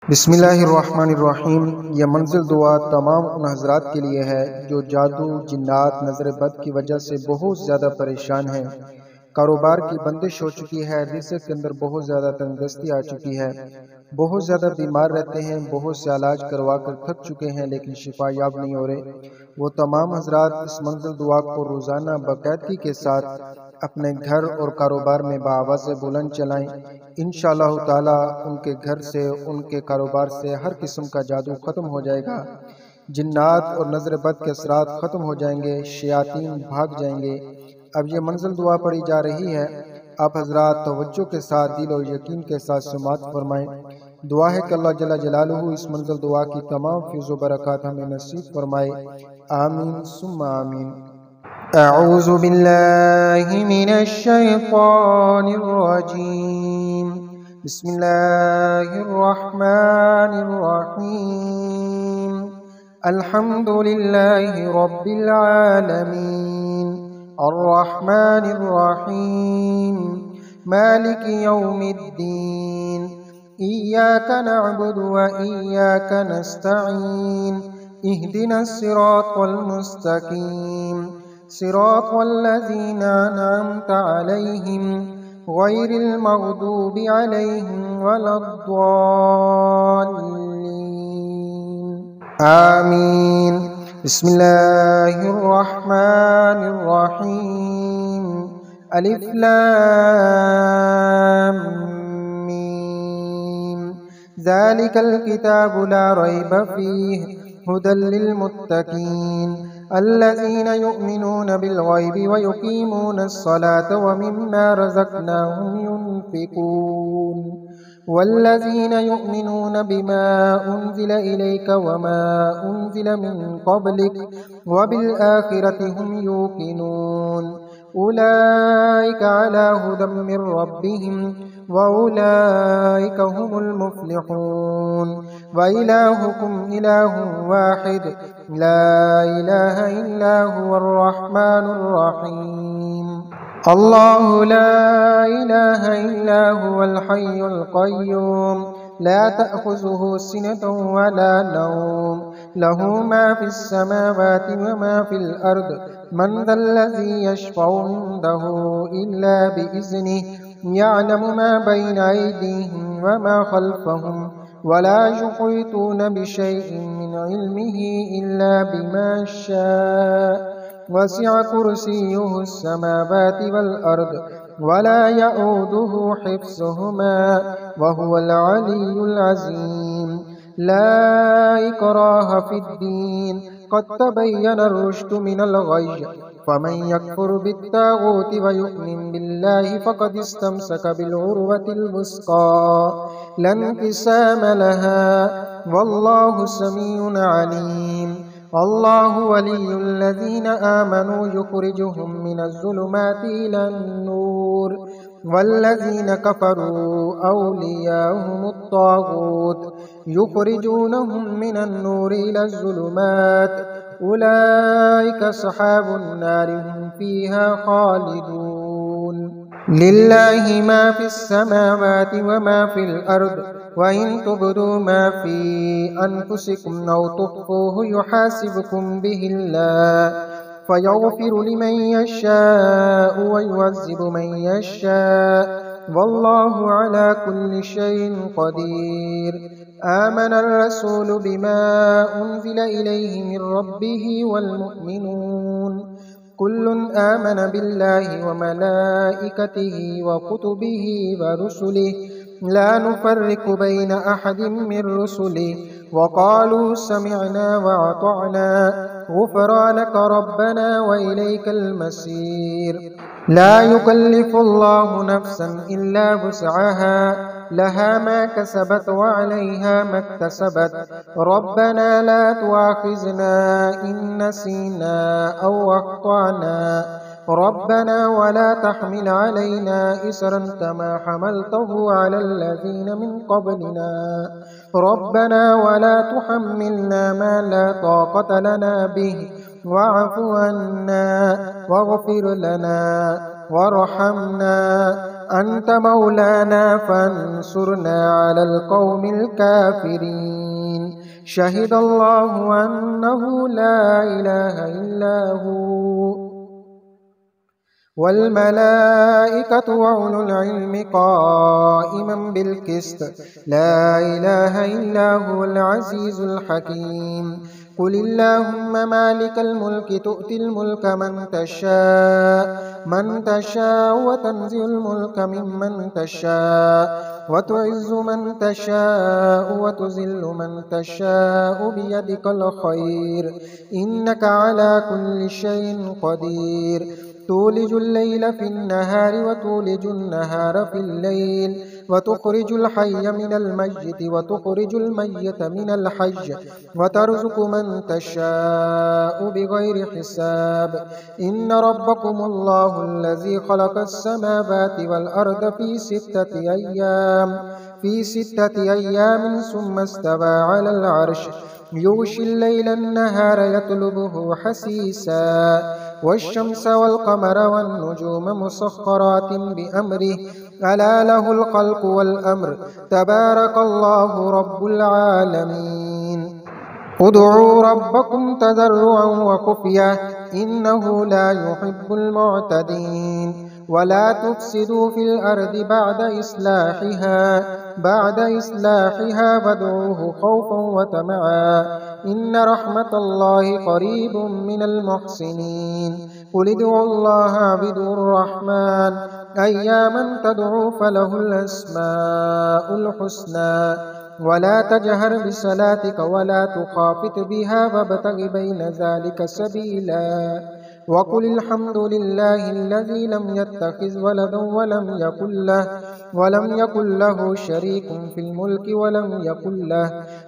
बिस्मिल्लाहिर्रहमानिर्रहीम। यह मंजिल दुआ तमाम उन हजरात के लिए है जो जादू, जिन्नात, नजर बद की वजह से बहुत ज़्यादा परेशान हैं। कारोबार की बंदिश हो चुकी है, रिज़्क़ के अंदर बहुत ज़्यादा तंगदस्ती आ चुकी है, बहुत ज़्यादा बीमार रहते हैं, बहुत से इलाज करवा कर थक चुके हैं लेकिन शिफा याब नहीं हो रहे। वो तमाम हजरात इस मंजिल दुआ को रोज़ाना बाकायदगी के साथ अपने घर और कारोबार में बाआवाज़ बुलंद चलाएं। इंशाअल्लाह ताला उनके घर से, उनके कारोबार से हर किस्म का जादू ख़त्म हो जाएगा, जिन्नात और नजर बद के असरात ख़त्म हो जाएंगे, शयातीन भाग जाएंगे। अब ये मंजिल दुआ पढ़ी जा रही है, आप हजरात तवज्जो के साथ, दिल और यकीन के साथ समाअत फरमाएं। दुआ है कि अल्लाह जल्ला जलालुहु इस मंजिल दुआ की तमाम फैज़ व बरक़ात हमें नसीब फरमाए। आमीन सुम्मा आमीन। अऊज़ु बिल्लाहि मिनश शैतानिर रजीम। बिस्मिल्लाहिर रहमानिर रहीम। अल्हम्दुलिल्लाहि रब्बिल आलमीन, अर्रहमानिर रहीम, मालिकि यौमिद्दीन, इय्याका नअबुदु व इय्याका नस्तईन, इहदिनस सिरातल मुस्तकीम, सिरातल लज़ीना अनअमता अलैहिम गैरिल मग़दूबि अलैहिम वलद्दाल्लीन। आमीन। बिस्मिल्लाहिर रहमानिर रहीम। अलिफ लाम मीम। ज़ालिकल किताबु ला रैब फ़ीहि हुदल लिल मुत्तक़ीन अल्लज़ीना युमिनूना बिल गैबि व युक़ीमूनस सलाता व मिम्मा रज़क़नाहुम युनफ़िक़ून वल्लज़ीना युमिनूना बिमा उन्ज़िला इलैका व मा उन्ज़िला मिन क़ब्लिक व बिल आखिरति हुम यूक़िनून उलाइका अला हुदम मिर रब्बिहिम व उलाइका हुमुल मुफ़्लिहून व इलाहुकुम इलाहुन वाहिद ला इलाहा इल्ला हुवर रहमानुर रहीम। अल्लाहु ला इलाहा इल्ला हुवल हय्युल क़य्यूम ला तअख़ुज़ुहु सिनतुन व ला नौम लहू मा फ़िस समावाति व मा फ़िल अर्द मन ज़ल्लज़ी यशफ़अु इंदहु इल्ला बिइज़्निहि यअलमु मा बैन अयदीहिम व मा ख़ल्फ़हुम वला युहीतूना बिशैइन मिन इल्मिहि इल्ला बिमा शाअ वसिअ कुर्सियुहु अस्समावाति वल अर्द वला यऊदुहु हिफ्ज़ुहुमा व हुवल अलिय्युल अज़ीम। ला इक्राहा फ़िद्दीन क़द तबय्यन रुश्दु मिनल गय्य फमन यकफ़ुर बित्ताग़ूति व यु'मिन बिल्लाहि फ़क़द इस्तमसक बिलउर्वतिल वुस्क़ा ला इंक़िसाम लहा वल्लाहु समीउन अलीम। अल्लाहु वलियुल्लज़ीना आमनू युख़रिजुहुम मिनज़्ज़ुलुमाति इलन नूर वल्लज़ीना कफ़रू औलियाहुमुत ताग़ूत युख़रिजूनहुम मिनन नूरि इलज़्ज़ुलुमात उलाइका अस्हाबुन नारि हुम फ़ीहा ख़ालिदून। लिल्लाहि मा फ़िस समावाति व मा फ़िल अर्द व इन तुब्दू मा फ़ी अनफ़ुसिकुम औ तुख़्फ़ूहु युहासिबकुम बिहिल्लाह फ़यग़फ़िरु लिमन यशाअ व युअज़्ज़िबु मन यशाअ वल्लाहु अला कुल्लि शैइन क़दीर। आमनर रसूलु बिमा उन्ज़िला इलैहि मिर रब्बिहि वल मुअ्मिनून कुल्लुन आमन बिल्लाहि व मलाइकतिहि व कुतुबिहि व रुसुलिहि ला नुफ़र्रिक़ु बैन अहदिम मिर रुसुलिहि व क़ालू समिअना व अतअना गुफ़रानक रब्बना व इलैकल मसीर। ला युकल्लिफ़ुल्लाहु नफ़्सन इल्ला वुस्अहा लहा मा कसबत व अलैहा मक्तसबत रब्बना ला तुआख़िज़ना इन नसीना औ अख़्तअना रब्बना वला तहमिल अलैना इसरन कमा हमलतहु अलल लज़ीना मिन क़ब्लिना रब्बना वला तुहम्मिलना मा ला ताक़त लना बिहि वअफ़ु अन्ना वग़फ़िर लना وارحمنا أنت مولانا فانصرنا على القوم الكافرين. شهد الله أنه لا إله إلا هو والملائكة وأولو العلم قائما بالقسط لا إله إلا هو العزيز الحكيم. قل اللهم مالك الملك تؤتي الملك من تشاء وتنزع الملك ممن تشاء وتعز من تشاء وتذل من تشاء بيدك الخير إنك على كل شيء قدير. تولج الليل في النهار وتولج النهار في الليل وتخرج الحي من الميت وتخرج الميت من الحي وترزق من تشاء بغير حساب. إن ربكم الله الذي خلق السماوات والأرض في ستة أيام ثم استوى على العرش يغشي الليل النهار يطلبه حثيثا والشمس والقمر والنجوم مسخرات بأمره ألا له الخلق والأمر تبارك الله رب العالمين. ادعوا ربكم تضرعا وخفية إنه لا يحب المعتدين. ولا تفسدوا في الأرض بعد إصلاحها وادعوه خوفا وطمعا إن رحمة الله قريب من المحسنين. قل ادعوا الله بدعوا الرحمن أياما تدعوا فله الأسماء الحسنى ولا تجهر بصلاتك ولا تخافت بها وابتغ بين ذلك سبيلا. وقل الحمد لله الذي لم يتخذ ولدا ولم يكن له شريك في الملك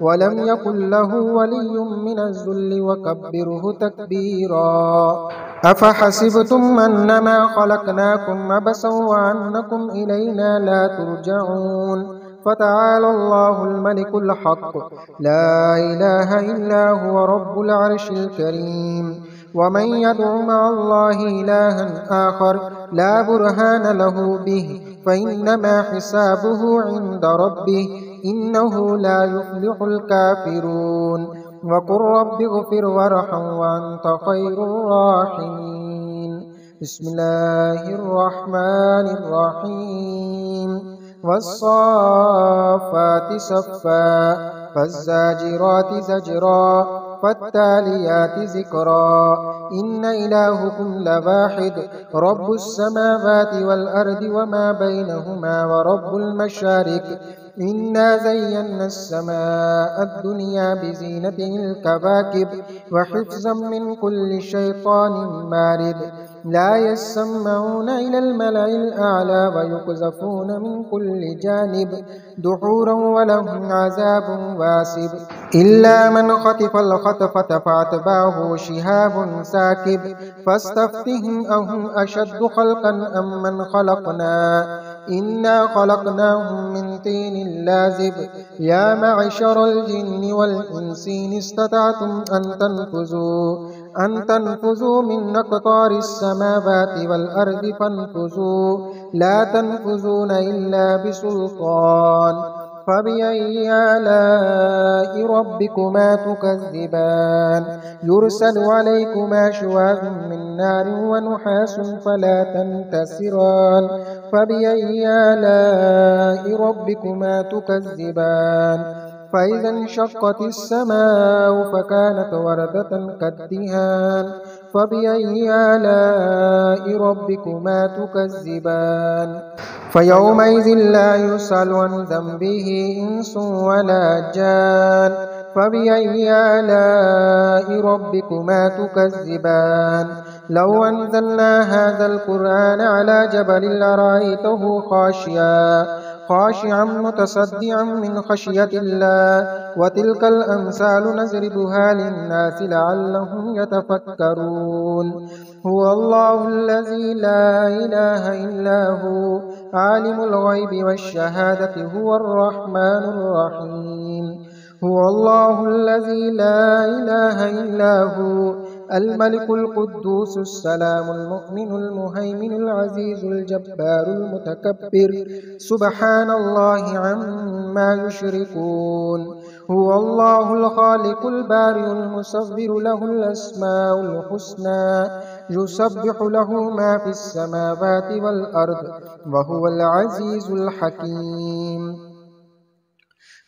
ولم يكن له ولي من الذل وكبره تكبيرا. أفحسبتم أنما خلقناكم عبثا وأنكم إلينا لا ترجعون. فتعالى الله الملك الحق لا إله إلا هو رب العرش الكريم. ومن يدع مع الله إلها آخر لا برهان له به فإنما حسابه عند ربه إنه لا يفلح الكافرون. وقل رب اغفر وارحم وأنت خير الراحمين. بسم الله الرحمن الرحيم. والصافات صفا فالزاجرات زجرا فالتاليات ذكرا إن إلهكم لواحد رب السماوات والأرض وما بينهما ورب المشارق. إنا زينا السماء الدنيا بزينة الكواكب وحفظا من كل شيطان مارد. لا يسمعون إلى الملأ الأعلى ويقذفون من كل جانب دحورا ولهم عذاب واسب. إلا من خطف الخطفة فأتبعه شهاب ساكب فاستفتهم أهم أشد خلقا أم من خلقنا إنا خلقناهم من طين لازب. يا معشر الجن والإنس إن استطعتم أن تنفذوا من أقطار السماوات والأرض فانفذوا لا تنفذون إلا بسلطان. فبأي آلاء ربكما تكذبان يرسل عليكما شواظ من نار ونحاس فلا تنتصران. فبأي آلاء ربكما تكذبان فإذا انشقت السماء فكانت وردة كالدهان. فبأي آلاء ربكما تكذبان فيومئذ لا يسأل عن ذنبه إنس ولا جان. فبأي آلاء ربكما تكذبان لو أنزلنا هذا القرآن على جبل لرأيته خاشعا متصدعا من خشية الله. وتلك الأمثال نضربها للناس لعلهم يتفكرون. هو الله الذي لا إله إلا هو عالم الغيب والشهادة هو الرحمن الرحيم. هو الله الذي لا إله إلا هو الملك القدوس السلام المؤمن المهيمن العزيز الجبار المتكبر سبحان الله عما يشركون هو الله الخالق البارئ المصور له الأسماء الحسنى يسبح له ما في السماوات والأرض وهو العزيز الحكيم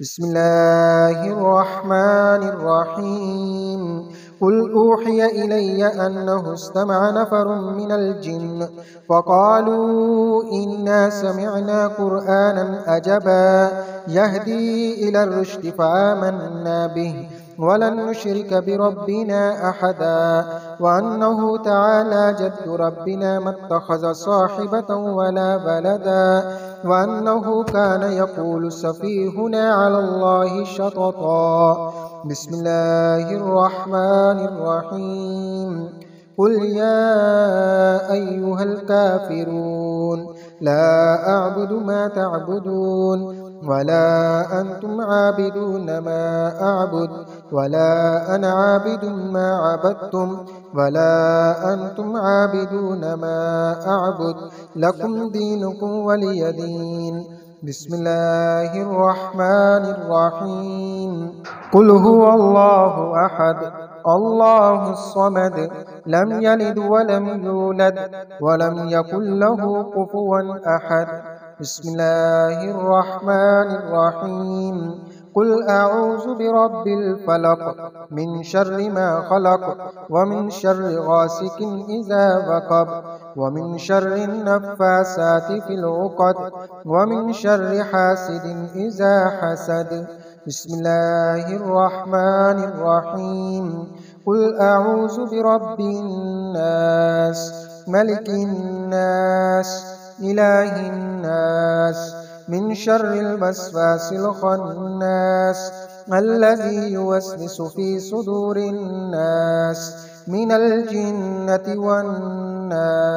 بسم الله الرحمن الرحيم قل أوحي إلي أنه استمع نفر من الجن فقالوا إنا سمعنا قرآنا عجبا يهدي إلى الرشد فآمنا به ولن نشرك بربنا أحدا وأنه تعالى جد ربنا ما اتخذ صاحبة ولا ولدا وأنه كان يقول سفيهنا على الله شططا بسم الله الرحمن الرحيم قل يا أيها الكافرون لا أعبد ما تعبدون ولا أنتم عابدون ما أعبد ولا أنا عابد ما عبدتم ولا أنتم عابدون ما أعبد لكم دينكم ولي دين بسم الله الرحمن الرحيم قل هو الله أحد الله الصمد لم يلد ولم يولد ولم يكن له كفوا أحد بسم الله الرحمن الرحيم قل أعوذ برب الفلق من شر ما خلق ومن شر غاسق إذا وقب ومن شر النفاسات في العقد ومن شر حاسد إذا حسد بسم الله الرحمن الرحيم قل أعوذ برب الناس ملك الناس إله الناس من شر الوسواس الخناس الذي يوسوس في صدور الناس من الجنة والناس